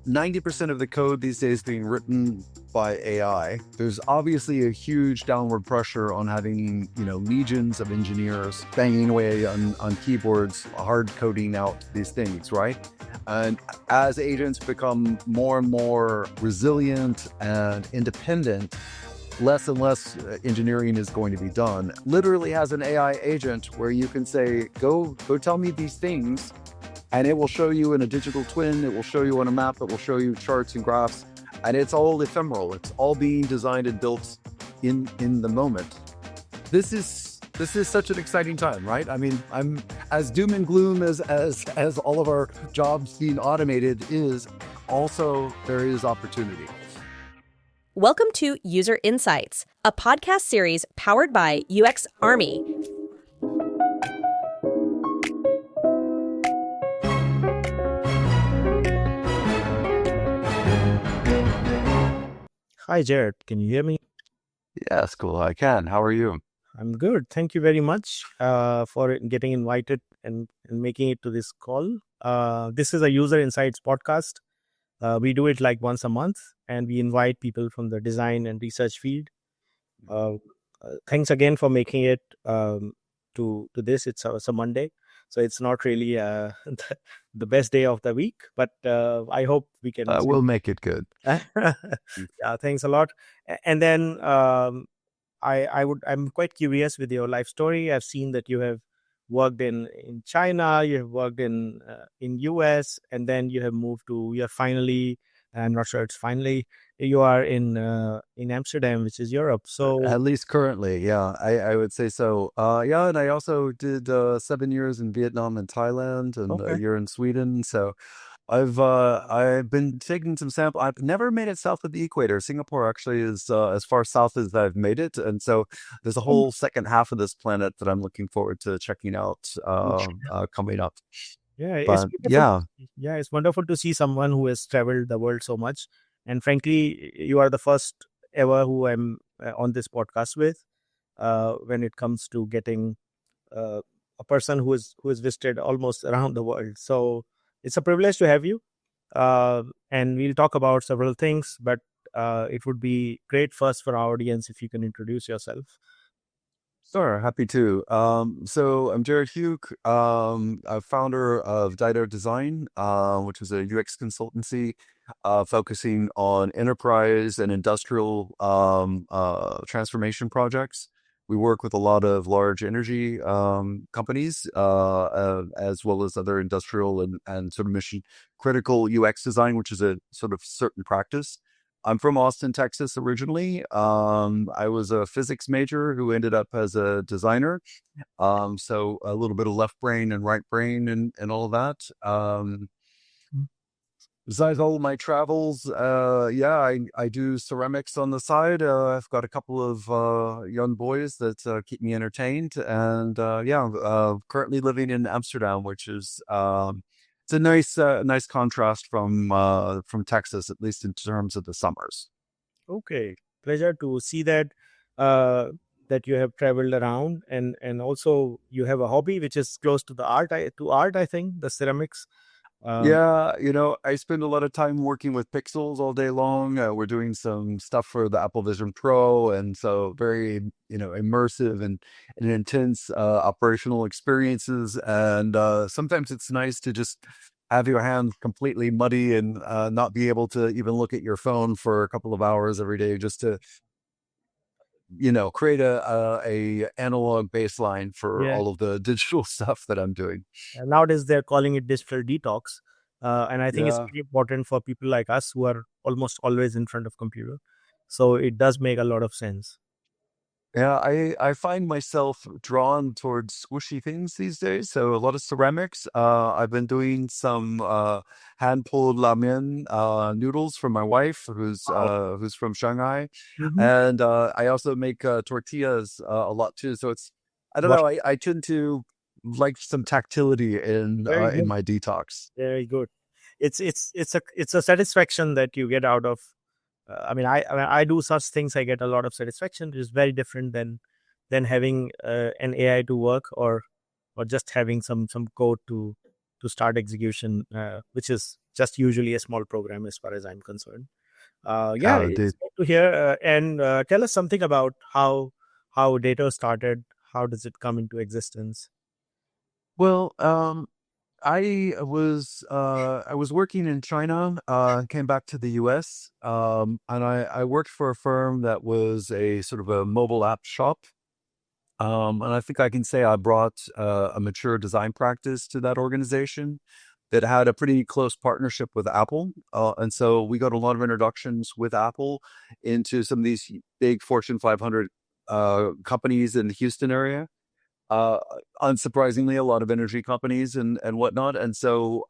90% of the code these days being written by AI, there's obviously a huge downward pressure on having, legions of engineers banging away on keyboards, hard coding out these things, right? And as agents become more and more resilient and independent, less and less engineering is going to be done. Literally has an AI agent where you can say, go tell me these things, and it will show you in a digital twin, it will show you on a map, it will show you charts and graphs, and it's all ephemeral. It's all being designed and built in the moment. This is such an exciting time, right? I mean, I'm as doom and gloom as all of our jobs being automated is. Also, there is opportunity. Welcome to User Insights, a podcast series powered by UXArmy. Hi, Jared. Can you hear me? Yes, cool. I can. How are you? I'm good. Thank you very much for getting invited and making it to this call. This is a User Insights podcast. We do it like once a month, and we invite people from the design and research field. Thanks again for making it to this. It's a Monday, so it's not really the best day of the week, but I hope we can. We'll make it good. Yeah, thanks a lot. And then I'm quite curious with your life story. I've seen that you have worked in China, you have worked in US, and then you have moved to. You're finally. I'm not sure it's finally. You are in Amsterdam, which is Europe. So at least currently, yeah, I would say so. Yeah, and I also did 7 years in Vietnam and Thailand, and a year in Sweden. So I've been taking some samples. I've never made it south of the equator. Singapore actually is as far south as I've made it, and so there's a whole second half of this planet that I'm looking forward to checking out coming up. Yeah, But it's wonderful to see someone who has traveled the world so much. And frankly, you are the first ever who I'm on this podcast with when it comes to getting a person who has visited almost around the world. So it's a privilege to have you. And we'll talk about several things, but it would be great first for our audience if you can introduce yourself. Sure, happy to. So I'm Jared Huke, a founder of Daito Design, which is a UX consultancy focusing on enterprise and industrial transformation projects. We work with a lot of large energy companies, as well as other industrial and sort of mission critical UX design, which is a sort of certain practice. I'm from Austin, Texas originally. I was a physics major who ended up as a designer. So a little bit of left brain and right brain and all of that. Besides all of my travels, I do ceramics on the side. I've got a couple of young boys that keep me entertained. And currently living in Amsterdam, which is... it's a nice contrast from Texas, at least in terms of the summers. Okay, pleasure to see that that you have traveled around, and also you have a hobby which is close to the art. I think the ceramics. I spend a lot of time working with pixels all day long. We're doing some stuff for the Apple Vision Pro, and so very, immersive and intense operational experiences. And sometimes it's nice to just have your hands completely muddy and not be able to even look at your phone for a couple of hours every day, just to create a analog baseline for all of the digital stuff that I'm doing. Nowadays, they're calling it digital detox. And I think it's very important for people like us who are almost always in front of computer. So it does make a lot of sense. Yeah, I find myself drawn towards squishy things these days. So a lot of ceramics. I've been doing some hand-pulled ramen noodles for my wife, who's from Shanghai, and I also make tortillas a lot too. So I don't know. I tend to like some tactility in my detox. Very good. It's a satisfaction that you get out of. I do such things. I get a lot of satisfaction. It's very different than having an AI to work or just having some code to start execution, which is just usually a small program as far as I'm concerned. Yeah, Uh, it's good to hear. And tell us something about how Dato started. How does it come into existence? well, I was working in China, came back to the US, and I worked for a firm that was a sort of a mobile app shop. And I think I can say I brought a mature design practice to that organization that had a pretty close partnership with Apple. And so we got a lot of introductions with Apple into some of these big Fortune 500 companies in the Houston area. Uh, Unsurprisingly, a lot of energy companies and whatnot. And so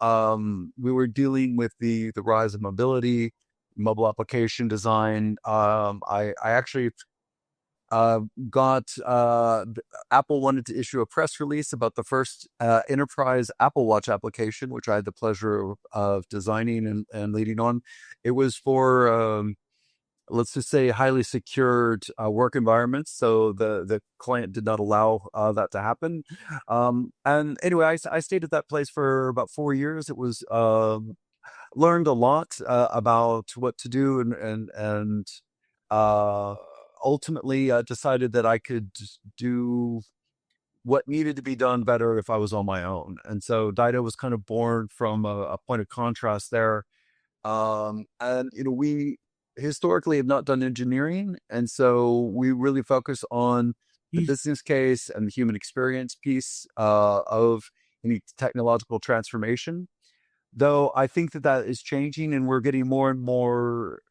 we were dealing with the rise of mobility, mobile application design. I actually uh, got Apple wanted to issue a press release about the first enterprise Apple Watch application, which I had the pleasure of designing and leading on. It was for let's just say highly secured work environments, so the client did not allow that to happen. And anyway, I stayed at that place for about 4 years. It was learned a lot about what to do and uh, ultimately decided that I could do what needed to be done better if I was on my own. And so Daito was kind of born from a point of contrast there. And we historically have not done engineering, and so we really focus on the Yes. business case and the human experience piece of any technological transformation. Though I think that that is changing, and we're getting more and more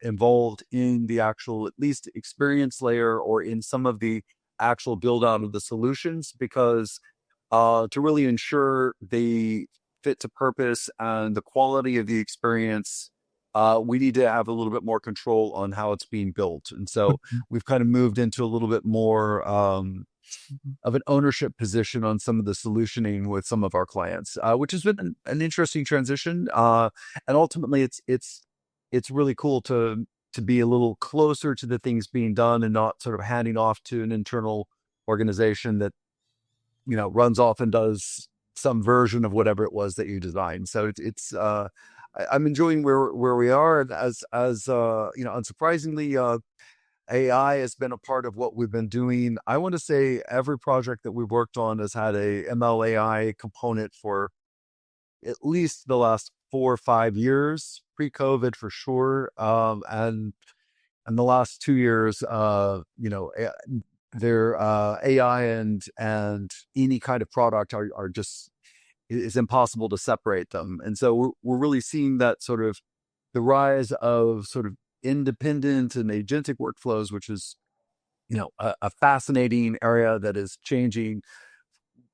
involved in the actual, at least experience layer, or in some of the actual build out of the solutions, because to really ensure the fit to purpose and the quality of the experience, we need to have a little bit more control on how it's being built. And so we've kind of moved into a little bit more of an ownership position on some of the solutioning with some of our clients, which has been an interesting transition. And ultimately, it's really cool to be a little closer to the things being done and not sort of handing off to an internal organization that runs off and does some version of whatever it was that you designed. So I'm enjoying where we are, and unsurprisingly, AI has been a part of what we've been doing. I want to say every project that we've worked on has had a ML AI component for at least the last 4 or 5 years, pre-COVID for sure. And the last 2 years, their AI and any kind of product are just, it's impossible to separate them. And so we're really seeing that sort of the rise of sort of independent and agentic workflows, which is a fascinating area that is changing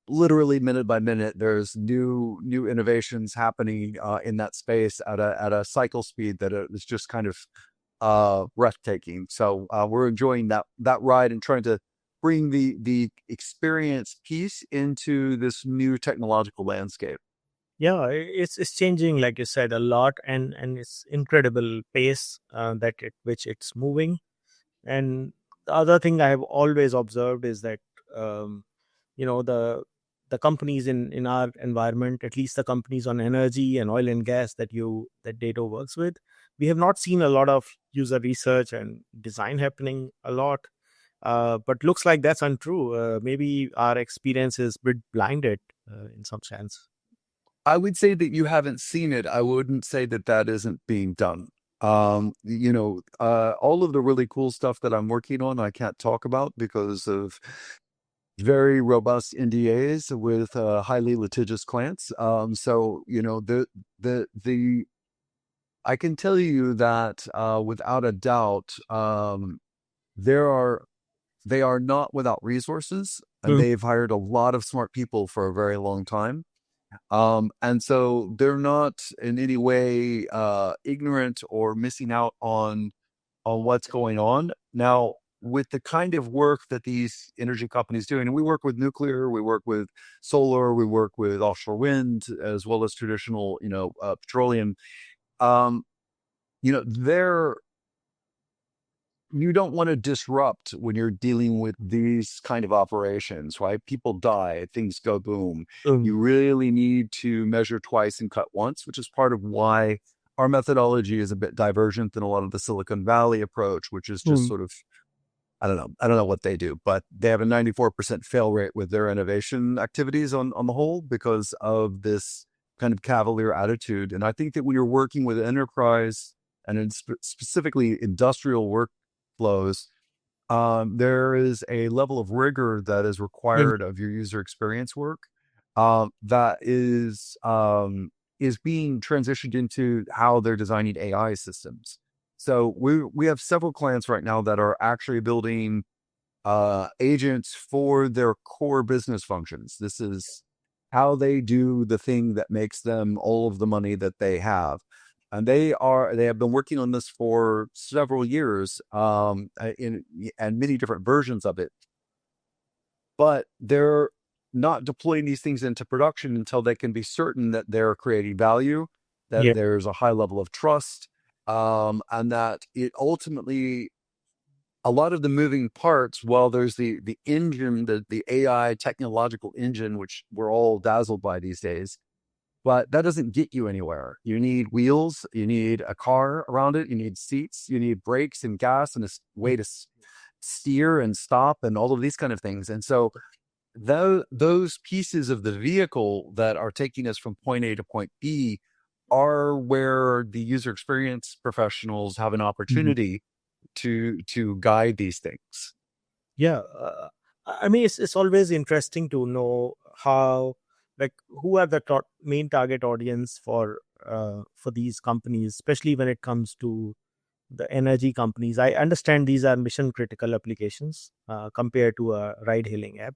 literally minute by minute. There's new innovations happening in that space at a cycle speed that is just kind of breathtaking. So we're enjoying that ride and trying to bring the experience piece into this new technological landscape. Yeah, it's changing, like you said, a lot, and it's incredible pace that at which it's moving. And the other thing I have always observed is that um, you know the companies in our environment, at least the companies on energy and oil and gas that Dato works with, we have not seen a lot of user research and design happening a lot. But looks like that's untrue. Maybe our experience is a bit blinded in some sense. I would say that you haven't seen it. I wouldn't say that that isn't being done. All of the really cool stuff that I'm working on, I can't talk about because of very robust NDAs with highly litigious clients. So the I can tell you that without a doubt, there are they are not without resources, and Mm. they've hired a lot of smart people for a very long time. And so they're not in any way ignorant or missing out on what's going on. Now, with the kind of work that these energy companies doing, and we work with nuclear, we work with solar, we work with offshore wind, as well as traditional, petroleum. Um, they're you don't want to disrupt when you're dealing with these kind of operations, right? People die, things go boom. You really need to measure twice and cut once, which is part of why our methodology is a bit divergent than a lot of the Silicon Valley approach, which is just sort of, I don't know. I don't know what they do, but they have a 94% fail rate with their innovation activities on the whole because of this kind of cavalier attitude. And I think that when you're working with enterprise and specifically industrial workflows, there is a level of rigor that is required of your user experience work that is being transitioned into how they're designing AI systems. So we have several clients right now that are actually building agents for their core business functions. This is how they do the thing that makes them all of the money that they have. And they have been working on this for several years and many different versions of it. But they're not deploying these things into production until they can be certain that they're creating value, that there's a high level of trust, and that it ultimately, a lot of the moving parts, while there's the engine, the AI technological engine, which we're all dazzled by these days, but that doesn't get you anywhere. You need wheels, you need a car around it, you need seats, you need brakes and gas and a way to steer and stop and all of these kind of things. And so those pieces of the vehicle that are taking us from point A to point B are where the user experience professionals have an opportunity to guide these things. Yeah, I mean, it's always interesting to know how, like, who are the main target audience for these companies, especially when it comes to the energy companies. I understand these are mission critical applications compared to a ride hailing app.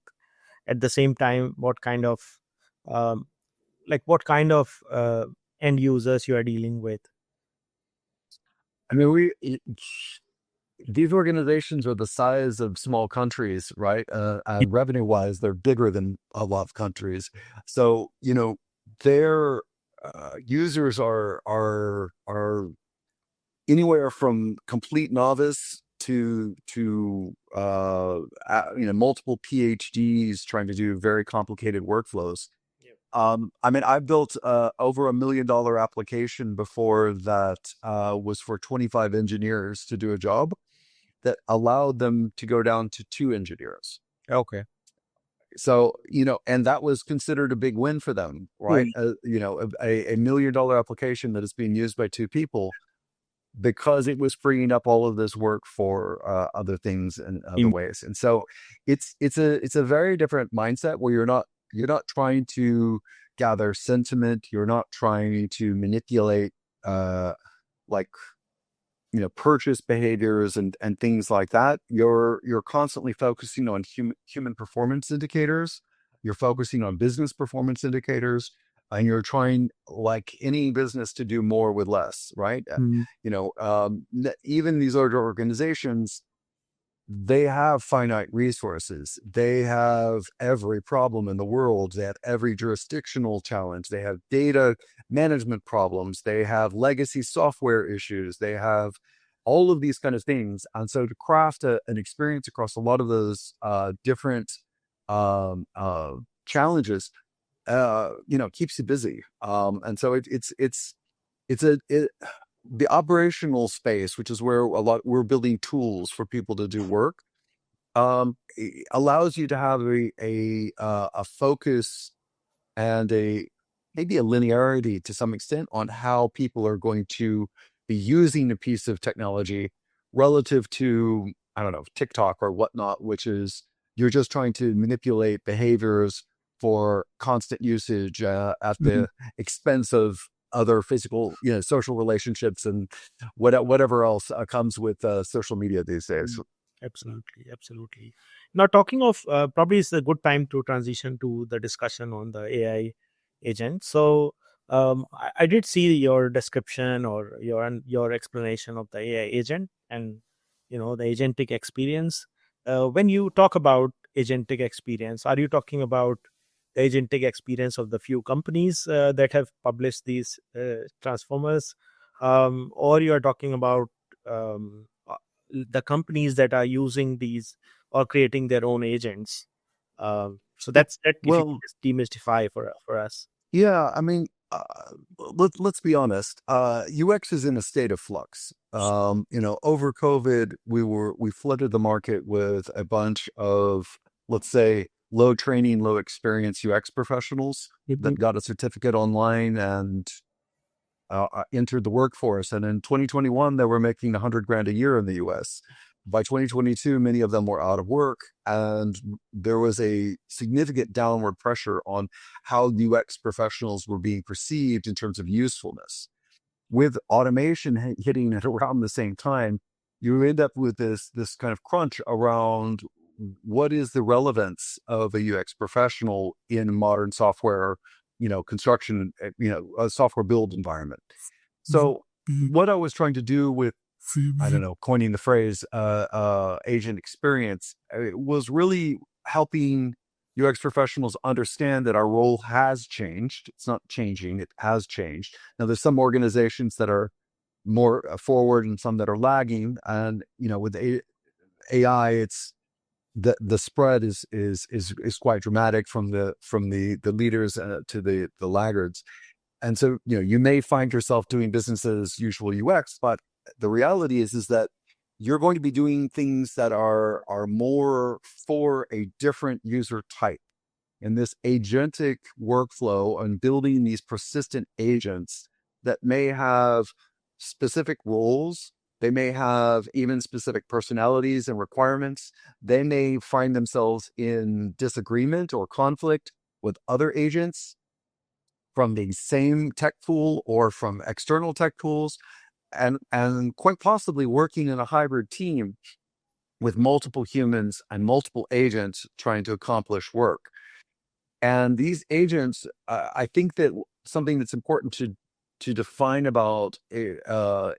At the same time, what kind of um, end users you are dealing with? I mean, these organizations are the size of small countries, right? Revenue-wise, they're bigger than a lot of countries. So, their users are anywhere from complete novice to multiple PhDs trying to do very complicated workflows. I mean, I built over $1 million application before that was for 25 engineers to do a job that allowed them to go down to 2 engineers. Okay. So, and that was considered a big win for them, right? A $1 million application that is being used by 2 people because it was freeing up all of this work for other things and other ways. And so it's a very different mindset where you're not trying to gather sentiment. You're not trying to manipulate purchase behaviors and things like that. You're constantly focusing on human performance indicators. You're focusing on business performance indicators, and you're trying, like any business, to do more with less, right? Even these larger organizations, they have finite resources. They have every problem in the world. They have every jurisdictional challenge. They have data management problems. They have legacy software issues. They have all of these kind of things. And so to craft an experience across a lot of those different challenges, keeps you busy. And so the operational space, which is where we're building tools for people to do work, allows you to have a focus and maybe a linearity to some extent on how people are going to be using a piece of technology relative to, I don't know, TikTok or whatnot, which is you're just trying to manipulate behaviors for constant usage at the expense of other physical, social relationships and whatever else comes with social media these days. Absolutely. Now, talking of, probably it's a good time to transition to the discussion on the AI agent. So, I did see your description or your explanation of the AI agent and the agentic experience. When you talk about agentic experience, are you talking about the agentic experience of the few companies that have published these transformers, or you are talking about the companies that are using these or creating their own agents. So that's that. If you Well, could just demystify for us. yeah, I mean, let's be honest. UX is in a state of flux. Over COVID, we flooded the market with a bunch of, let's say, low training, low experience UX professionals that got a certificate online and entered the workforce. And in 2021, they were making 100 grand a year in the US. By 2022, many of them were out of work, and there was a significant downward pressure on how UX professionals were being perceived in terms of usefulness. With automation hitting at around the same time, you end up with this kind of crunch around what is the relevance of a UX professional in modern software, construction, a software build environment. So what I was trying to do with, I don't know, coining the phrase agent experience, it was really helping UX professionals understand that our role has changed. It's not changing, it has changed. Now, there's some organizations that are more forward and some that are lagging. And, with AI, it's the spread is quite dramatic from the leaders to the laggards. And so, you may find yourself doing business as usual UX, but the reality is that you're going to be doing things that are more for a different user type. And this agentic workflow and building these persistent agents that may have specific roles, they may have even specific personalities and requirements. They may find themselves in disagreement or conflict with other agents from the same tech tool or from external tech tools, and quite possibly working in a hybrid team with multiple humans and multiple agents trying to accomplish work. And these agents, I think that something that's important to define about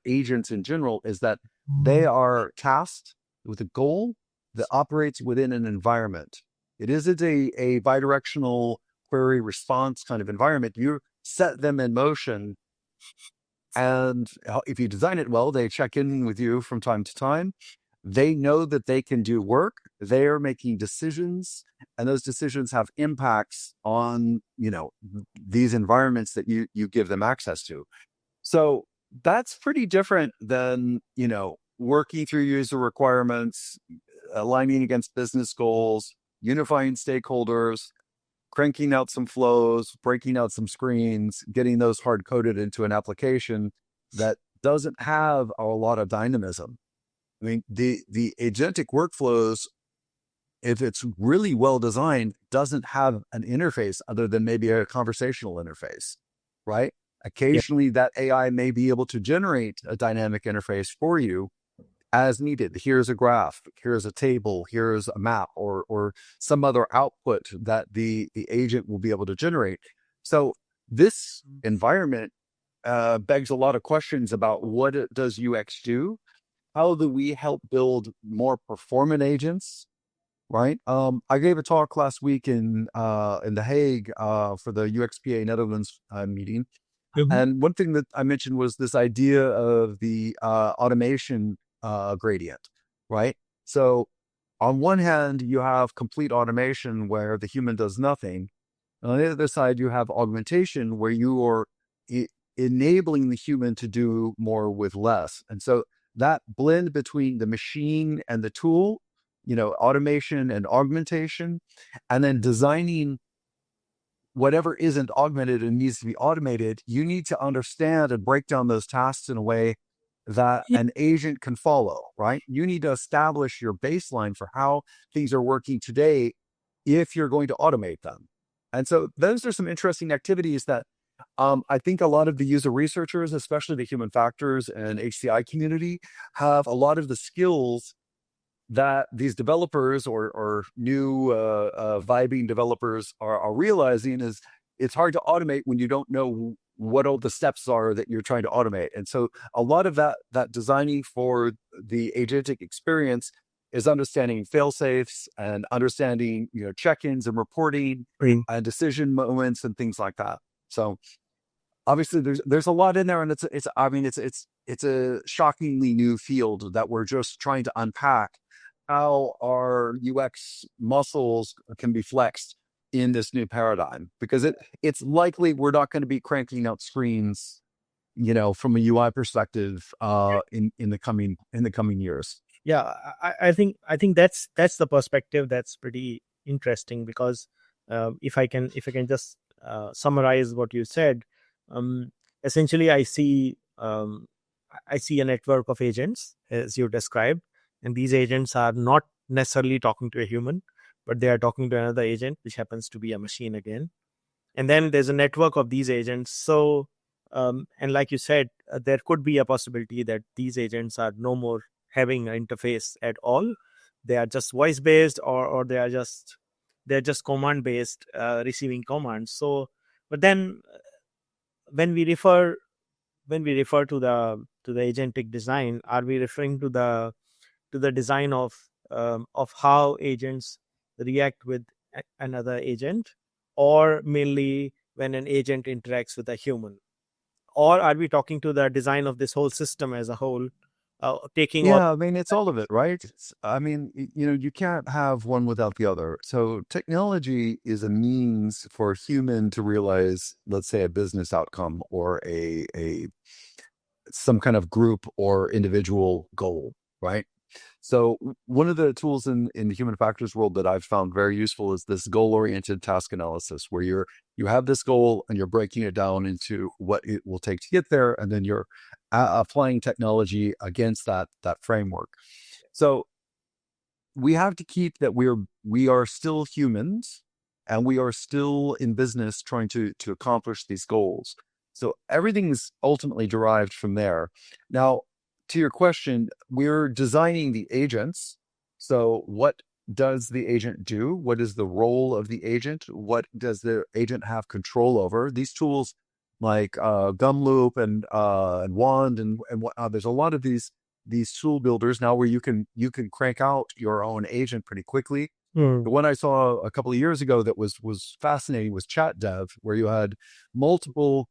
agents in general is that they are tasked with a goal that operates within an environment. It isn't a bidirectional query response kind of environment. You set them in motion, and if you design it well, they check in with you from time to time. They know that they can do work. They are making decisions, and those decisions have impacts on, these environments that you give them access to. So that's pretty different than, working through user requirements, aligning against business goals, unifying stakeholders, cranking out some flows, breaking out some screens, getting those hard coded into an application that doesn't have a lot of dynamism. I mean, the agentic workflows, if it's really well designed, doesn't have an interface other than maybe a conversational interface, right? Occasionally that AI may be able to generate a dynamic interface for you as needed. Here's a graph, here's a table, here's a map, or some other output that the agent will be able to generate. So this environment begs a lot of questions about what does UX do? How do we help build more performant agents? Right. I gave a talk last week in The Hague for the UXPA Netherlands meeting, and one thing that I mentioned was this idea of the automation gradient. Right. So on one hand, you have complete automation where the human does nothing. On the other side, you have augmentation where you are enabling the human to do more with less. And so that blend between the machine and the tool, automation and augmentation, and then designing whatever isn't augmented and needs to be automated, you need to understand and break down those tasks in a way that an agent can follow, right? You need to establish your baseline for how things are working today if you're going to automate them. And so those are some interesting activities that I think a lot of the user researchers, especially the human factors and HCI community, have a lot of the skills that these developers or new vibing developers are realizing is it's hard to automate when you don't know what all the steps are that you're trying to automate. And so a lot of that designing for the agentic experience is understanding fail-safes and understanding, check-ins and reporting and decision moments and things like that. So obviously there's a lot in there, and it's it's a shockingly new field that we're just trying to unpack how our UX muscles can be flexed in this new paradigm, because it's likely we're not going to be cranking out screens, from a UI perspective, in the coming years. Yeah, I think that's the perspective that's pretty interesting, because if I can just summarize what you said, um, essentially I see a network of agents as you described, and these agents are not necessarily talking to a human, but they are talking to another agent, which happens to be a machine again. And then there's a network of these agents. So and like you said, there could be a possibility that these agents are no more having an interface at all. They are just voice based, or they're just command based, receiving commands. So but then when we refer to the agentic design, are we referring to the design of how agents react with another agent, or mainly when an agent interacts with a human? Or are we talking to the design of this whole system as a whole, taking all? Yeah, I mean, it's all of it, right? I mean, you can't have one without the other. So technology is a means for a human to realize, let's say, a business outcome, or a some kind of group or individual goal, right? So one of the tools in the human factors world that I've found very useful is this goal-oriented task analysis, where you have this goal and you're breaking it down into what it will take to get there, and then you're applying technology against that framework. So we have to keep that we are still humans, and we are still in business trying to accomplish these goals. So everything is ultimately derived from there. Now, to your question, we're designing the agents. So what does the agent do? What is the role of the agent? What does the agent have control over? These tools like Gumloop and Wand and whatnot, there's a lot of these tool builders now where you can crank out your own agent pretty quickly. The one I saw a couple of years ago that was fascinating was Chat Dev, where you had multiple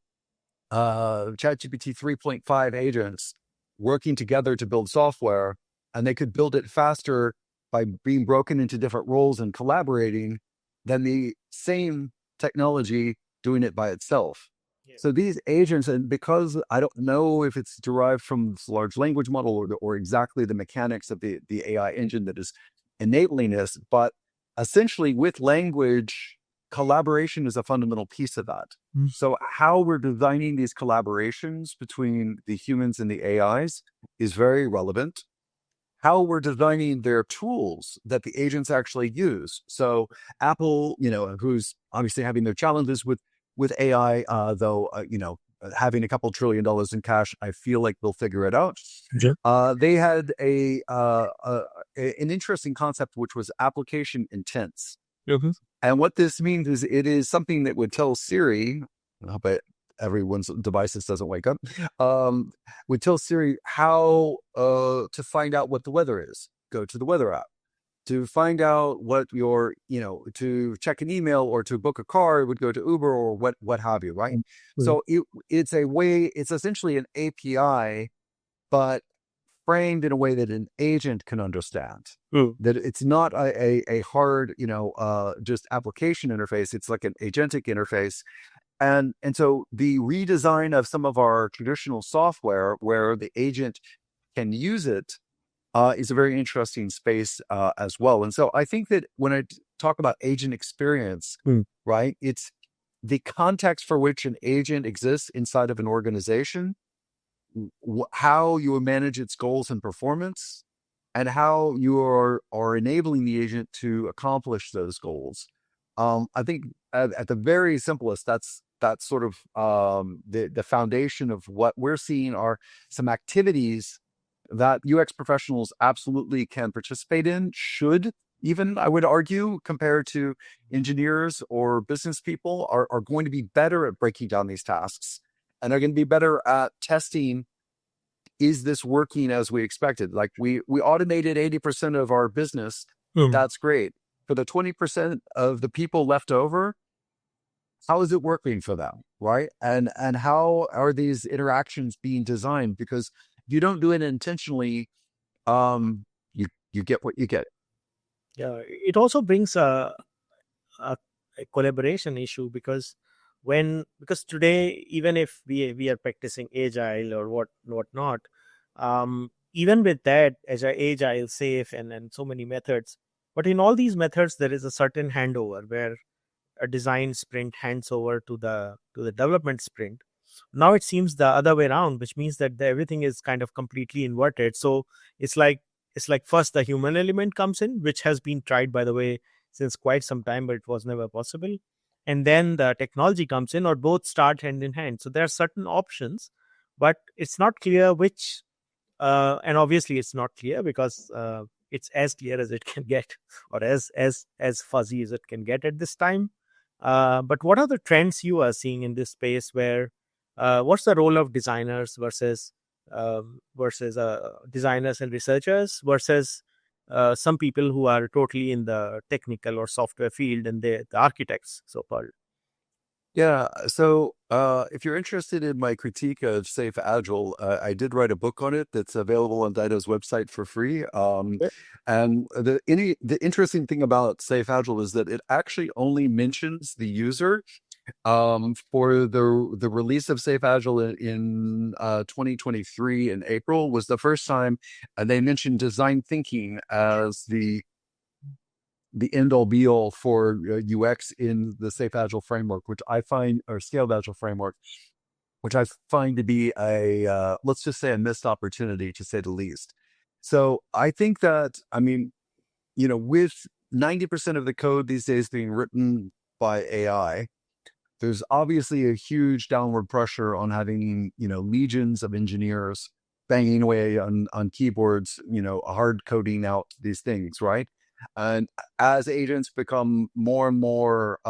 ChatGPT 3.5 agents working together to build software, and they could build it faster by being broken into different roles and collaborating than the same technology doing it by itself. Yeah. So these agents, and because I don't know if it's derived from this large language model or exactly the mechanics of the AI engine that is enabling this, but essentially with language, collaboration is a fundamental piece of that. So how we're designing these collaborations between the humans and the AIs is very relevant. How we're designing their tools that the agents actually use. So Apple, who's obviously having their challenges with AI, though, having a couple $1 trillion in cash, I feel like they'll figure it out. Yeah. They had an interesting concept, which was application intents. Mhm. And what this means is it is something that would tell Siri, but everyone's devices doesn't wake up, would tell Siri how to find out what the weather is. Go to the weather app. To find out what to check an email or to book a car, it would go to Uber or what have you, right? So it's essentially an API, but framed in a way that an agent can understand. That it's not a hard, just application interface. It's like an agentic interface. And so the redesign of some of our traditional software where the agent can use it is a very interesting space as well. And so I think that when I talk about agent experience, right, it's the context for which an agent exists inside of an organization, how you manage its goals and performance, and how you are enabling the agent to accomplish those goals. I think at the very simplest, that's sort of the foundation of what we're seeing are some activities that UX professionals absolutely can participate in, should even, I would argue, compared to engineers or business people, are going to be better at breaking down these tasks, and are going to be better at testing, is this working as we expected? Like we automated 80% of our business. That's great. For the 20% of the people left over, how is it working for them, right? And how are these interactions being designed? Because if you don't do it intentionally, you get what you get. Yeah, it also brings a, a collaboration issue, because because today, even if we are practicing agile or whatnot, even with that, agile, safe, and so many methods, but in all these methods there is a certain handover where a design sprint hands over to the development sprint. Now it seems the other way around, which means that everything is kind of completely inverted. So it's like first the human element comes in, which has been tried, by the way, since quite some time, but it was never possible. And then the technology comes in, or both start hand in hand. So there are certain options, but it's not clear which. And obviously it's not clear, because it's as clear as it can get, or as fuzzy as it can get at this time. But what are the trends you are seeing in this space, where what's the role of designers versus designers and researchers versus some people who are totally in the technical or software field, and the architects, so called? Yeah. So if you're interested in my critique of Safe Agile, I did write a book on it that's available on Daito's website for free. And the interesting thing about Safe Agile is that it actually only mentions the user. For the release of Safe Agile in 2023 in April was the first time they mentioned design thinking as the end all be all for UX in the Safe Agile framework, which I find, or Scaled Agile framework, which I find to be let's just say a missed opportunity, to say the least. So I think that, I mean, with 90% of the code these days being written by AI, there's obviously a huge downward pressure on having, legions of engineers banging away on keyboards, hard coding out these things, right? And as agents become more and more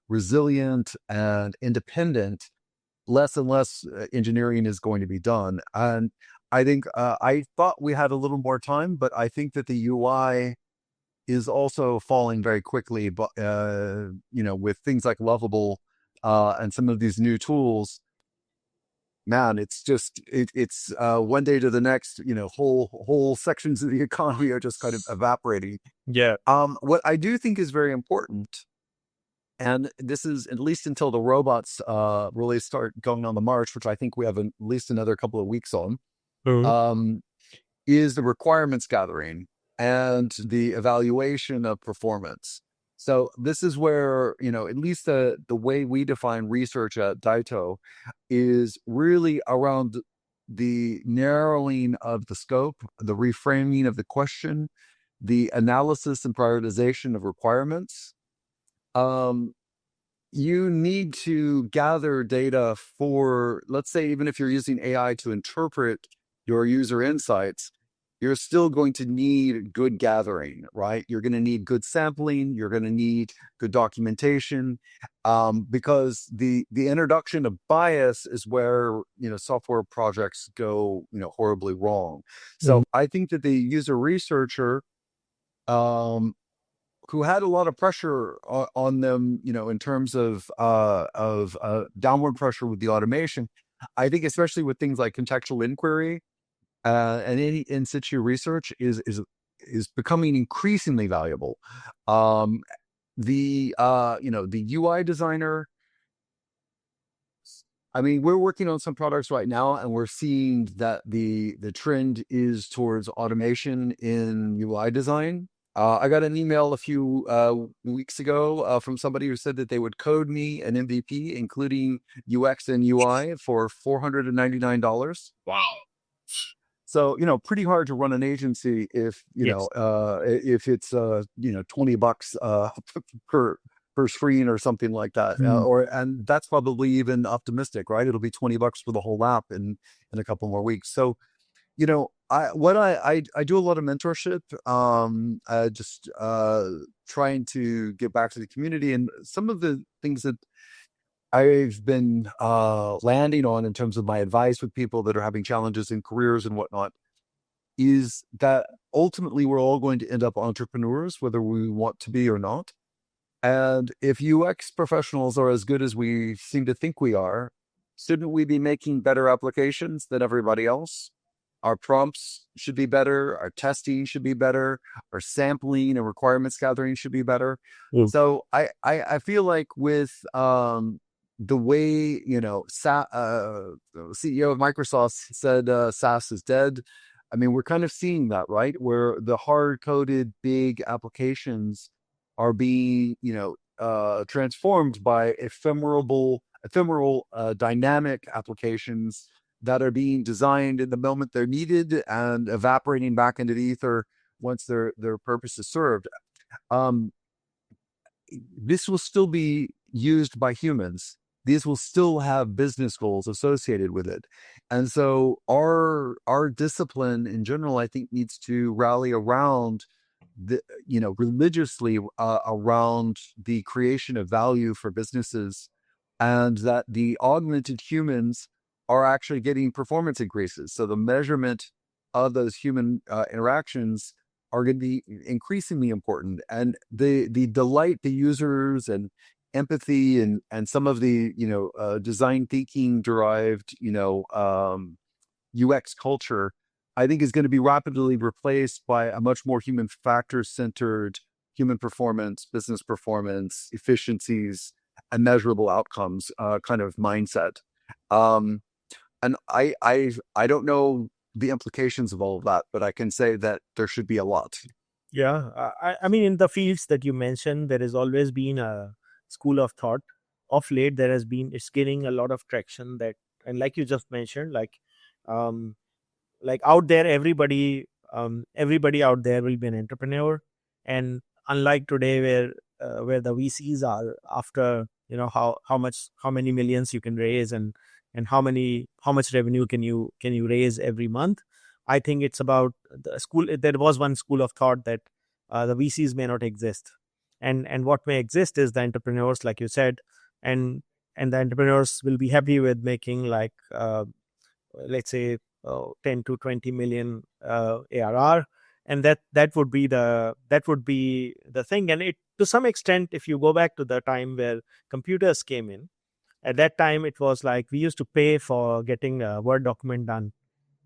resilient and independent, less and less engineering is going to be done. And I think I thought we had a little more time, but I think that the UI is also falling very quickly. But with things like Lovable and some of these new tools, man, it's just it's one day to the next. Whole sections of the economy are just kind of evaporating. Yeah. What I do think is very important, and this is at least until the robots really start going on the march, which I think we have at least another couple of weeks on, um, is the requirements gathering and the evaluation of performance. So this is where, at least the way we define research at Daito is really around the narrowing of the scope, the reframing of the question, the analysis and prioritization of requirements. You need to gather data for, let's say, even if you're using AI to interpret your user insights, you're still going to need good gathering, right? You're going to need good sampling. You're going to need good documentation, because the introduction of bias is where software projects go horribly wrong. So I think that the user researcher, who had a lot of pressure on them, in terms of downward pressure with the automation. I think especially with things like contextual inquiry and any in situ research is becoming increasingly valuable. The UI designer. I mean, we're working on some products right now, and we're seeing that the trend is towards automation in UI design. I got an email a few weeks ago from somebody who said that they would code me an MVP, including UX and UI, for $499. Wow. So, pretty hard to run an agency if, Yes. if it's, $20 per screen or something like that. And that's probably even optimistic, right? It'll be $20 for the whole app in a couple more weeks. So, I do a lot of mentorship, just trying to give back to the community, and some of the things that I've been landing on in terms of my advice with people that are having challenges in careers and whatnot is that ultimately we're all going to end up entrepreneurs, whether we want to be or not. And if UX professionals are as good as we seem to think we are, shouldn't we be making better applications than everybody else? Our prompts should be better. Our testing should be better. Our sampling and requirements gathering should be better. Mm. So I feel like with the way, the CEO of Microsoft said SaaS is dead. I mean, we're kind of seeing that, right? Where the hard-coded big applications are being, transformed by ephemeral, dynamic applications that are being designed in the moment they're needed and evaporating back into the ether once their purpose is served. Um, this will still be used by humans. These will still have business goals associated with it. And so our discipline in general, I think, needs to rally around religiously around the creation of value for businesses, and that the augmented humans are actually getting performance increases. So the measurement of those human interactions are going to be increasingly important, and the delight the users and empathy and some of the design thinking derived UX culture, I think, is going to be rapidly replaced by a much more human factor centered human performance, business performance, efficiencies, and measurable outcomes kind of mindset. Um, and I don't know the implications of all of that, but I can say that there should be a lot. Yeah, I mean, in the fields that you mentioned, there has always been a school of thought. Of late, there has been, it's gaining a lot of traction. That, and like you just mentioned, um, like out there, everybody out there will be an entrepreneur. And unlike today, where the VCs are after, how many millions you can raise, and how much revenue can you raise every month. I think it's about the school. There was one school of thought that the VCs may not exist, and what may exist is the entrepreneurs, like you said, and the entrepreneurs will be happy with making, like, let's say, 10 to 20 million ARR, and that would be the thing. And it, to some extent, if you go back to the time where computers came in, at that time it was like we used to pay for getting a Word document done.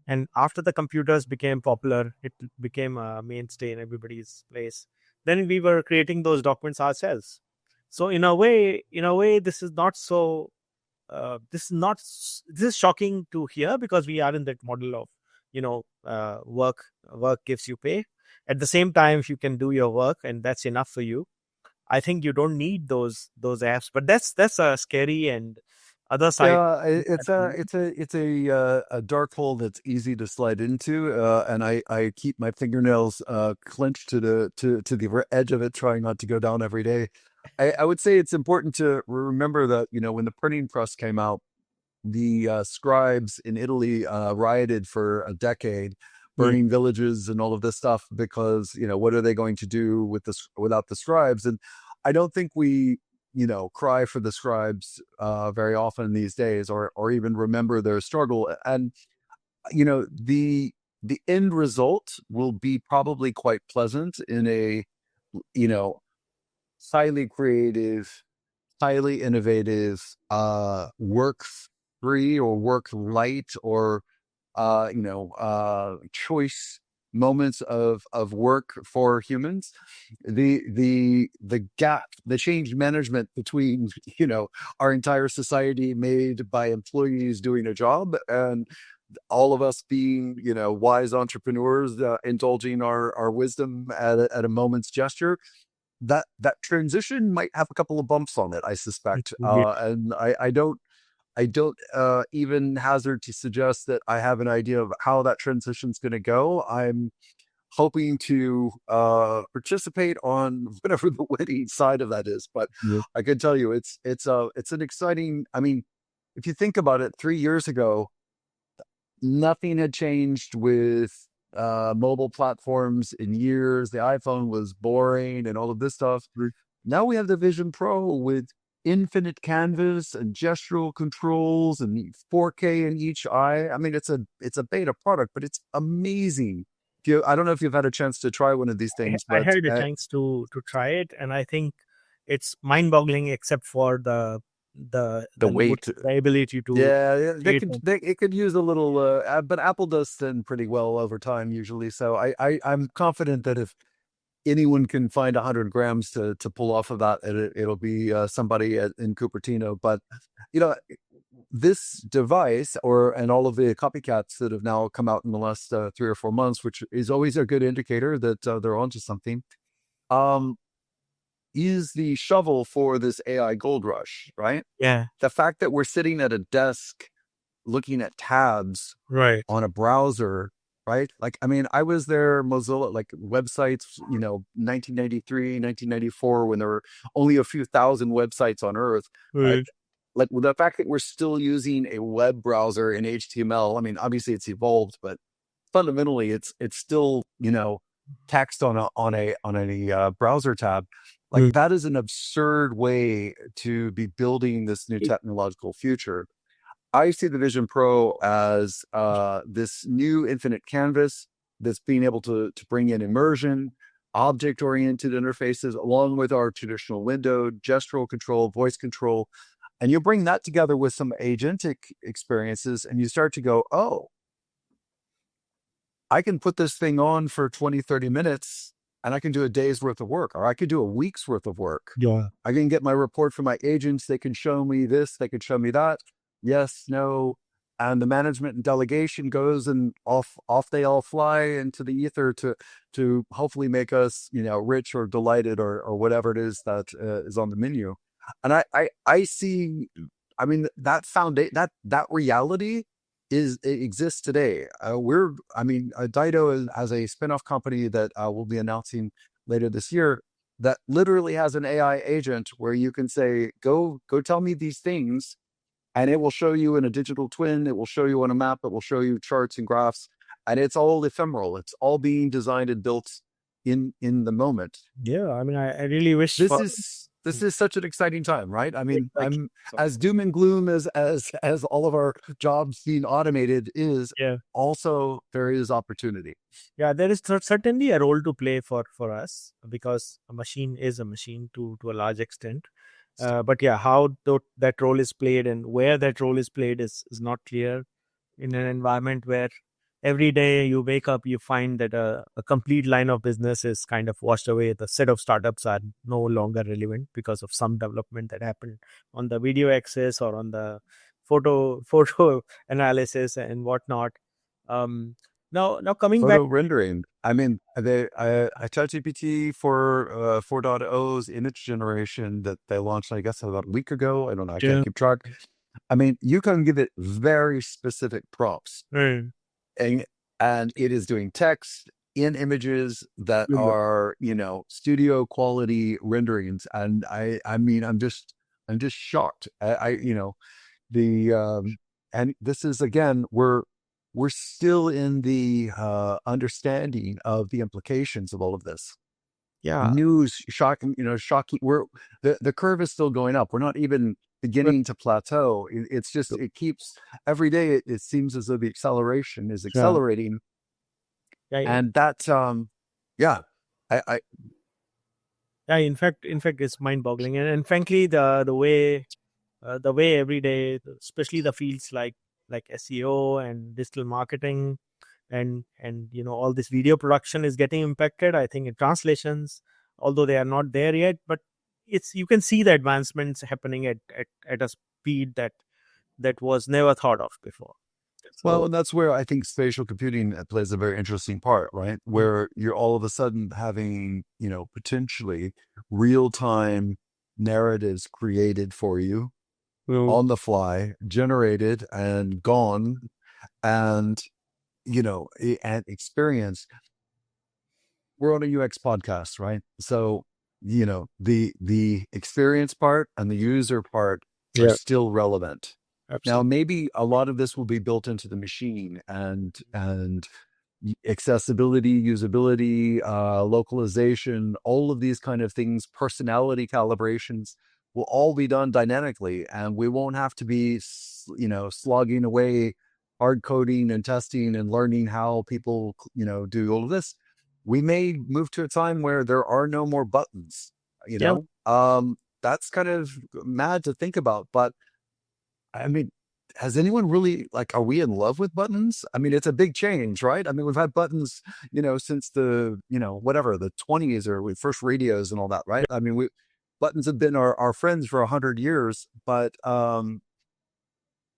And after the computers became popular, it became a mainstay in everybody's place. Then we were creating those documents ourselves. So in a way, this is not so. This is shocking to hear, because we are in that model of, work gives you pay. At the same time, if you can do your work and that's enough for you, I think you don't need those apps. But that's a scary and other side. Yeah, it's a dark hole that's easy to slide into, and I keep my fingernails clenched to the edge of it, trying not to go down every day. I would say it's important to remember that when the printing press came out, the scribes in Italy rioted for a decade, Mm. burning villages and all of this stuff because what are they going to do with this without the scribes? And I don't think we cry for the scribes very often these days, or even remember their struggle. And the end result will be probably quite pleasant in a you know highly creative, highly innovative, work free or work light, or choice moments of work for humans. The gap, the change management between our entire society made by employees doing a job, and all of us being wise entrepreneurs indulging our wisdom at a moment's gesture. That transition might have a couple of bumps on it, I suspect, Yeah. and I don't even hazard to suggest that I have an idea of how that transition is going to go. I'm hoping to participate on whatever the winning side of that is, but Yeah. I can tell you it's an exciting. I mean, if you think about it, 3 years ago, nothing had changed with mobile platforms in years. The iPhone was boring and all of this stuff. Now we have the Vision Pro with infinite canvas and gestural controls and 4K in each eye. I mean, it's a beta product, but it's amazing. I don't know if you've had a chance to try one of these things, I but had a chance to try it, and I think it's mind-boggling, except for the weight. the ability to Yeah, create. it could use a little, but Apple does thin pretty well over time usually. So I'm confident that if anyone can find 100 grams to pull off of that, it'll be somebody in Cupertino. But you know, this device and all of the copycats that have now come out in the last 3 or 4 months, which is always a good indicator that they're onto something. Is the shovel for this AI gold rush, right? Yeah, The fact that we're sitting at a desk looking at tabs right. on a browser, right? Like, I mean, I was there, Mozilla, like websites, 1993, 1994, when there were only a few thousand websites on Earth, right? Right. Like the fact that we're still using a web browser in HTML, I mean, obviously it's evolved, but fundamentally it's still, text on a browser tab. Like Mm. that is an absurd way to be building this new technological future. I see the Vision Pro as this new infinite canvas that's being able to bring in immersion, object-oriented interfaces, along with our traditional window, gestural control, voice control. And you bring that together with some agentic experiences, and you start to go, oh, I can put this thing on for 20, 30 minutes, and I can do a day's worth of work, or I could do a week's worth of work. Yeah. I can get my report from my agents. They can show me this, they can show me that. Yes, no. And the management and delegation goes, and off they all fly into the ether to hopefully make us, rich or delighted or whatever it is that is on the menu. And I see, I mean, that reality it exists today. Daito as a spinoff company that we'll be announcing later this year, that literally has an AI agent where you can say, go tell me these things, and it will show you in a digital twin. It will show you on a map. It will show you charts and graphs, and it's all ephemeral. It's all being designed and built in the moment. Yeah, I mean, I really wish This for. is such an exciting time, right? I mean, Exactly. I'm as doom and gloom as all of our jobs being automated is. Yeah. Also, there is opportunity. Yeah, there is certainly a role to play for us, because a machine is a machine to a large extent. But yeah, how that role is played and where that role is played is not clear in an environment where every day you wake up, you find that a complete line of business is kind of washed away. The set of startups are no longer relevant because of some development that happened on the video access or on the photo analysis and whatnot. Now coming back. Photo rendering. I mean, ChatGPT for 4.0's image generation that they launched, I guess, about a week ago. I don't know. I Yeah. can't keep track. I mean, you can give it very specific prompts, Mm. and it is doing text in images that Yeah. are, studio quality renderings. And I mean, I'm just shocked. And this is, again, we're still in the understanding of the implications of all of this. Yeah. News, shocking. The curve is still going up. We're not even beginning to plateau. It's just, it keeps every day. It seems as though the acceleration is accelerating, Yeah. and that, yeah, I Yeah, in fact, it's mind-boggling, and frankly, the way every day, especially the fields like SEO and digital marketing, and all this video production is getting impacted. I think in translations, although they are not there yet, but you can see the advancements happening at a speed that was never thought of before. Well, and that's where I think spatial computing plays a very interesting part, right? Where you're all of a sudden having, potentially real-time narratives created for you on the fly, generated and gone, and, and experienced. We're on a UX podcast, right? So, the experience part and the user part are still relevant. Absolutely. Now, maybe a lot of this will be built into the machine, and accessibility, usability, localization, all of these kind of things, personality calibrations will all be done dynamically, and we won't have to be, slogging away, hard coding and testing and learning how people, do all of this. We may move to a time where there are no more buttons. you Yeah. know? That's kind of mad to think about, but I mean, has anyone really like, are we in love with buttons? I mean, it's a big change, right? I mean, we've had buttons, since the, whatever, the 20s or with first radios and all that, right? I mean, buttons have been our friends for 100 years, but,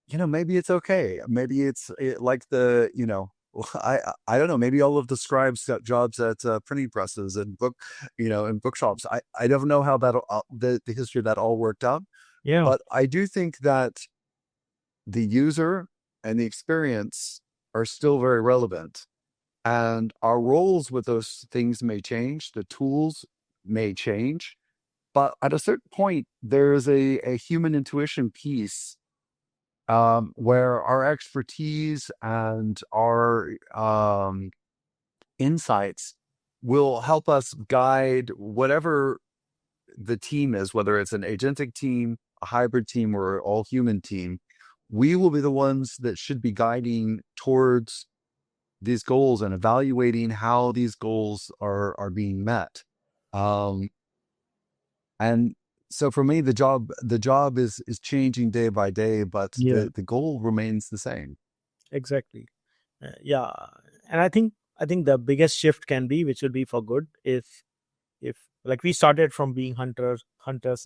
maybe it's okay. Maybe like I don't know. Maybe all of the scribes got jobs at printing presses and and bookshops. I don't know how the history of that all worked out, Yeah. but I do think that the user and the experience are still very relevant. And our roles with those things may change, the tools may change, but at a certain point, there's a human intuition piece where our expertise and our insights will help us guide whatever the team is, whether it's an agentic team, a hybrid team, or all human team. We will be the ones that should be guiding towards these goals and evaluating how these goals are being met. Um, and so for me, the job is changing day by day, but Yeah. the goal remains the same. Exactly. Yeah. And I think the biggest shift can be, which will be for good, if like we started from being hunters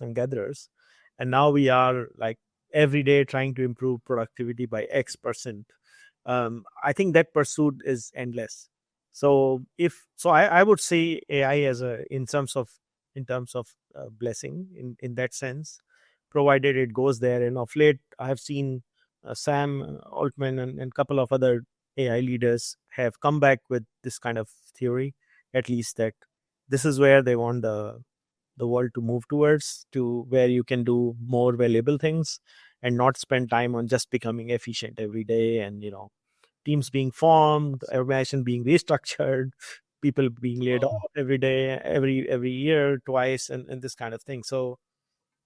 and gatherers, and now we are like every day trying to improve productivity by X%. I think that pursuit is endless. So if so, I would say AI as a in terms of blessing in that sense, provided it goes there. And of late, I have seen Sam Altman and couple of other AI leaders have come back with this kind of theory, at least that this is where they want the world to move towards, to where you can do more valuable things and not spend time on just becoming efficient every day, and teams being formed, organization being restructured, people being laid off every day, every year, twice, and this kind of thing. So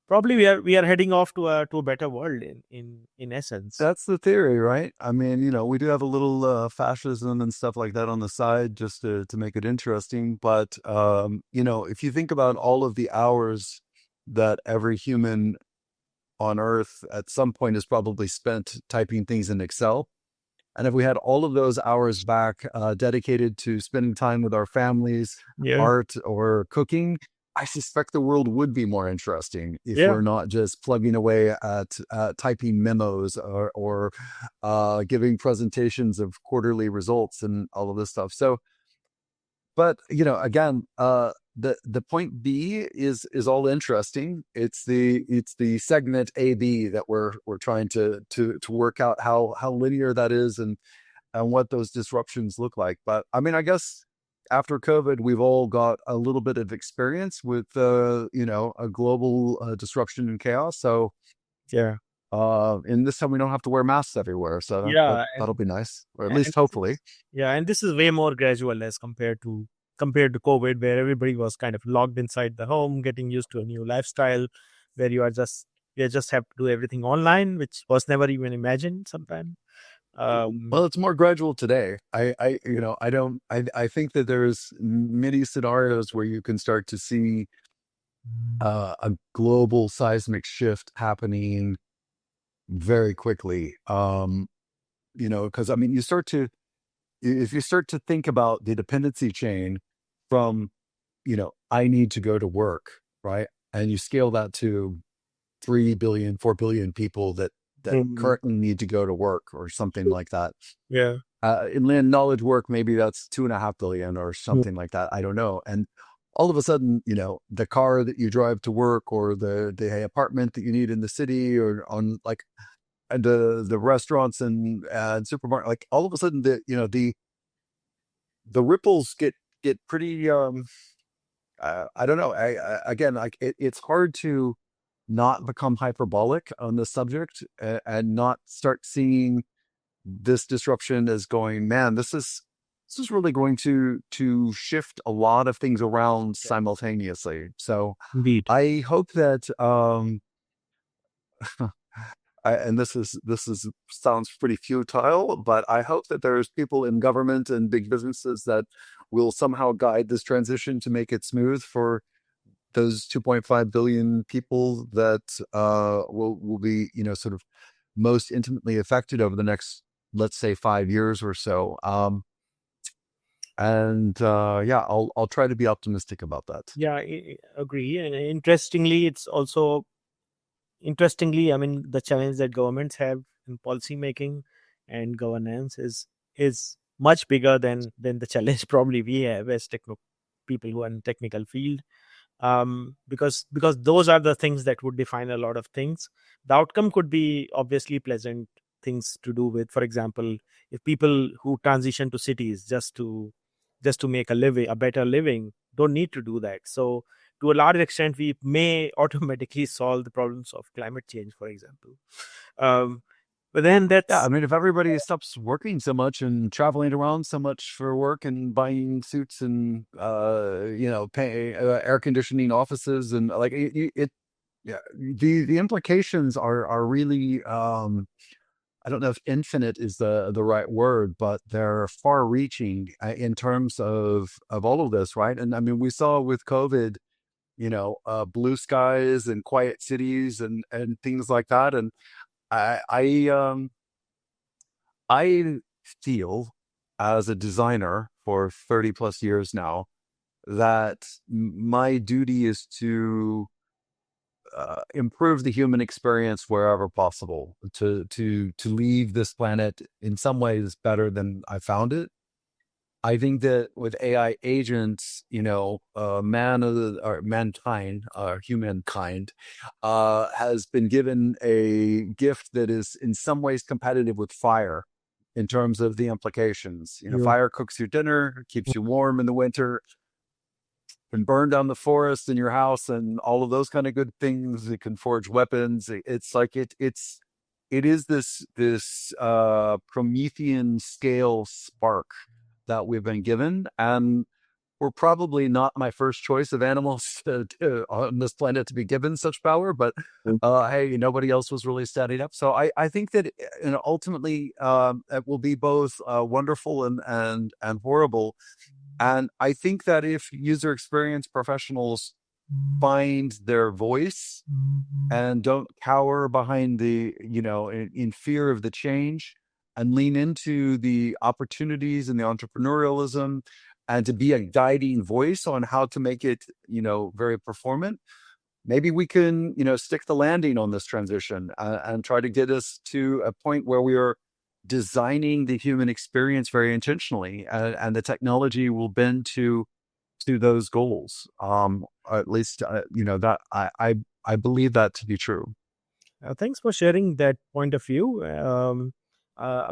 probably we are heading off to a better world in essence. That's the theory, right? I mean, we do have a little fascism and stuff like that on the side just to make it interesting. But, if you think about all of the hours that every human on Earth at some point has probably spent typing things in Excel, and if we had all of those hours back dedicated to spending time with our families, Yeah. art, or cooking, I suspect the world would be more interesting if Yeah. we're not just plugging away at typing memos or giving presentations of quarterly results and all of this stuff. So, but again, the point B is all interesting. It's the segment AB that we're trying to work out how linear that is and what those disruptions look like. But I mean, I guess after COVID, we've all got a little bit of experience with, a global disruption and chaos. So, Yeah. in this time, we don't have to wear masks everywhere. So Yeah. that'll be nice, or at And least this hopefully. is, yeah, and this is way more gradual as compared to COVID, where everybody was kind of locked inside the home, getting used to a new lifestyle, where you just have to do everything online, which was never even imagined sometime. Well, it's more gradual today. I don't, I think that there's many scenarios where you can start to see a global seismic shift happening very quickly. Because I mean, if you start to think about the dependency chain from, I need to go to work, right? And you scale that to 3 billion, 4 billion people that Mhm. currently need to go to work or something like that. Yeah. In land knowledge work, maybe that's 2.5 billion or Mm. something like that. I don't know. And all of a sudden, the car that you drive to work or the apartment that you need in the city or on like and the restaurants and supermarket, like all of a sudden the ripples get pretty I don't know. Again, like it's hard to not become hyperbolic on this subject and not start seeing this disruption as going, man, this is really going to shift a lot of things around simultaneously. So Indeed. I hope that and this is sounds pretty futile, but I hope that there's people in government and big businesses that will somehow guide this transition to make it smooth for those 2.5 billion people that will be, sort of most intimately affected over the next, let's say, 5 years or so. And yeah, I'll try to be optimistic about that. Yeah, I agree. And interestingly, I mean, the challenge that governments have in policy making and governance is much bigger than the challenge probably we have as techno people who are in technical field. Because those are the things that would define a lot of things. The outcome could be obviously pleasant things to do with, for example, if people who transition to cities just to make a better living, don't need to do that. So to a large extent, we may automatically solve the problems of climate change, for example. um, but then Yeah, I that's mean, if everybody stops working so much and traveling around so much for work and buying suits and pay air conditioning offices and like yeah, the implications are really I don't know if infinite is the right word, but they're far reaching in terms of all of this, right? And I mean, we saw with COVID, blue skies and quiet cities and things like that. And I feel as a designer for 30 plus years now that my duty is to improve the human experience wherever possible, to leave this planet in some ways better than I found it. I think that with AI agents, mankind, humankind, has been given a gift that is in some ways competitive with fire in terms of the implications. you. Fire cooks your dinner, keeps you warm in the winter, can burn down the forest in your house, and all of those kind of good things. It can forge weapons. It's like it is this Promethean scale spark that we've been given, and we're probably not my first choice of animals on this planet to be given such power, but hey, nobody else was really standing up. So I think that ultimately it will be both wonderful and horrible. And I think that if user experience professionals find their voice and don't cower behind in fear of the change and lean into the opportunities and the entrepreneurialism and to be a guiding voice on how to make it, very performant, maybe we can, stick the landing on this transition and try to get us to a point where we are designing the human experience very intentionally, and the technology will bend to those goals. At least, that I believe that to be true. Thanks for sharing that point of view.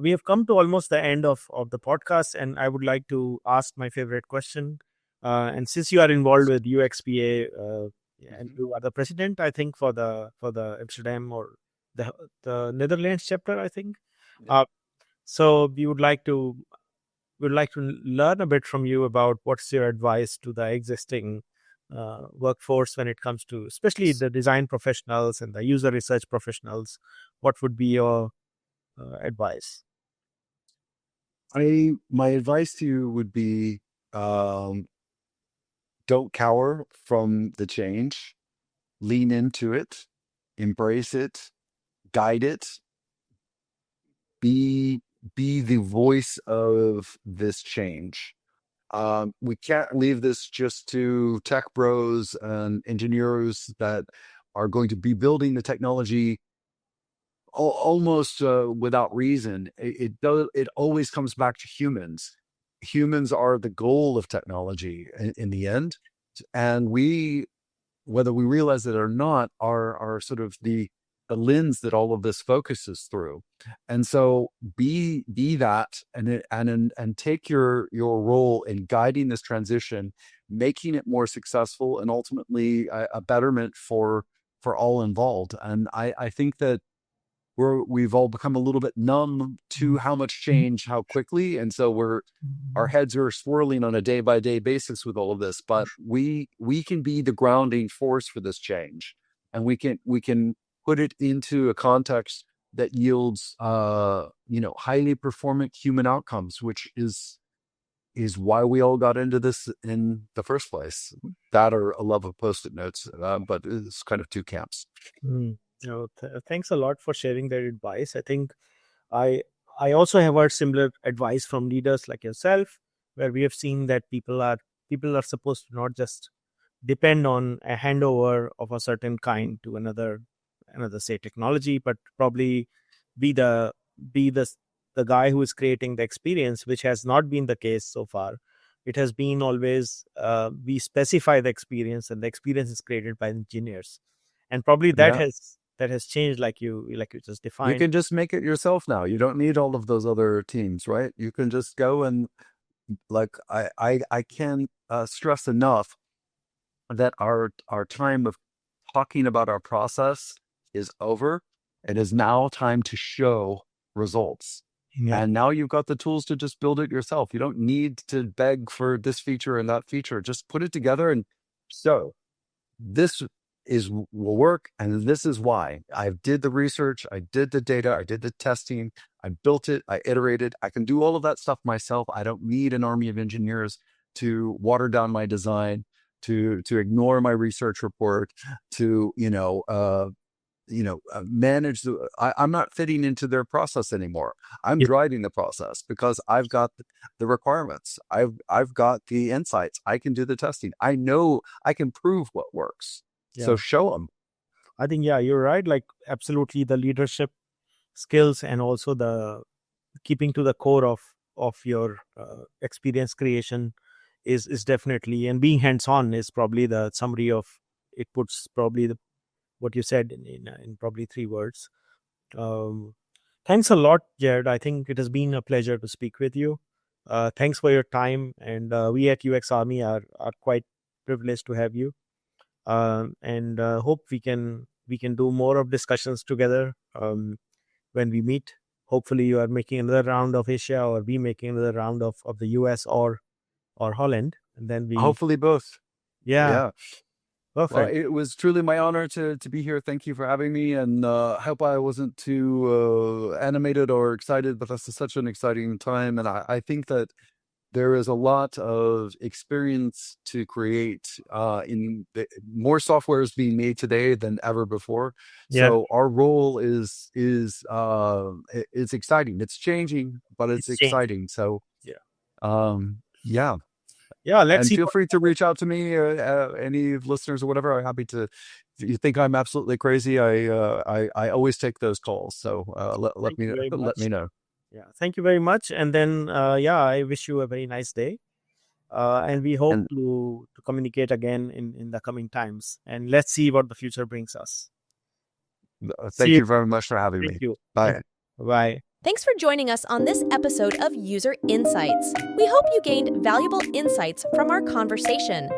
We have come to almost the end of the podcast, and I would like to ask my favorite question. And since you are involved with UXPA, and Mhm. you are the president, I think for the Amsterdam or the Netherlands chapter, I think. Yeah. Uh, so we would like to learn a bit from you about what's your advice to the existing workforce when it comes to especially the design professionals and the user research professionals. What would be your advice? My advice to you would be, um, don't cower from the change, lean into it, embrace it, guide it, be be the voice of this change. We can't leave this just to tech bros and engineers that are going to be building the technology almost without reason. It always comes back to humans. Humans are the goal of technology in the end, and we, whether we realize it or not, are sort of the lens that all of this focuses through. And so be that, and take your role in guiding this transition, making it more successful, and ultimately a betterment for all involved. And I think that we've all become a little bit numb to how much change, how quickly, and so our heads are swirling on a day by day basis with all of this. But we can be the grounding force for this change, and we can put it into a context that yields highly performant human outcomes, which is is why we all got into this in the first place. That or a love of Post-it notes, but it's kind of two camps. Thanks a lot for sharing that advice. I think I also have heard similar advice from leaders like yourself, where we have seen that people are supposed to not just depend on a handover of a certain kind to another say technology, but probably be the the guy who is creating the experience, which has not been the case so far. It has been always we specify the experience, and the experience is created by engineers, and probably that has changed, like you just defined. You can just make it yourself now. You don't need all of those other teams, right? You can just go and like I can't stress enough that our time of talking about our process is over. It is now time to show results. Yeah. And now you've got the tools to just build it yourself. You don't need to beg for this feature and that feature. Just put it together and so this will work, and this is why. I did the research, I did the data, I did the testing, I built it, I iterated. I can do all of that stuff myself. I don't need an army of engineers to water down my design, to ignore my research report, to manage the. I'm not fitting into their process anymore. I'm driving the process because I've got the requirements. I've got the insights. I can do the testing. I know I can prove what works. So show them. I think, you're right. Like, absolutely, the leadership skills and also the keeping to the core of your experience creation is definitely, and being hands-on is probably the summary of it. Puts probably what you said in probably 3 words. Thanks a lot, Jared. I think it has been a pleasure to speak with you. Thanks for your time, and we at UXArmy are quite privileged to have you. And hope we can do more of discussions together when we meet. Hopefully you are making another round of Asia, or we making another round of the US or Holland, and then we hopefully both. Yeah. Perfect. Well, it was truly my honor to be here. Thank you for having me, and I hope I wasn't too animated or excited, but this is such an exciting time, and I think that there is a lot of experience to create more software is being made today than ever before. So our role is it's exciting. It's changing, but it's exciting. So let's see. Feel free to reach out to me, any listeners or whatever. I'm happy to. If you think I'm absolutely crazy, I always take those calls. So let me know. Yeah, thank you very much. And then, I wish you a very nice day. And we hope to communicate again in the coming times. And let's see what the future brings us. Thank you very much for having me. Thank you. Bye. Bye. Thanks for joining us on this episode of User Insights. We hope you gained valuable insights from our conversation.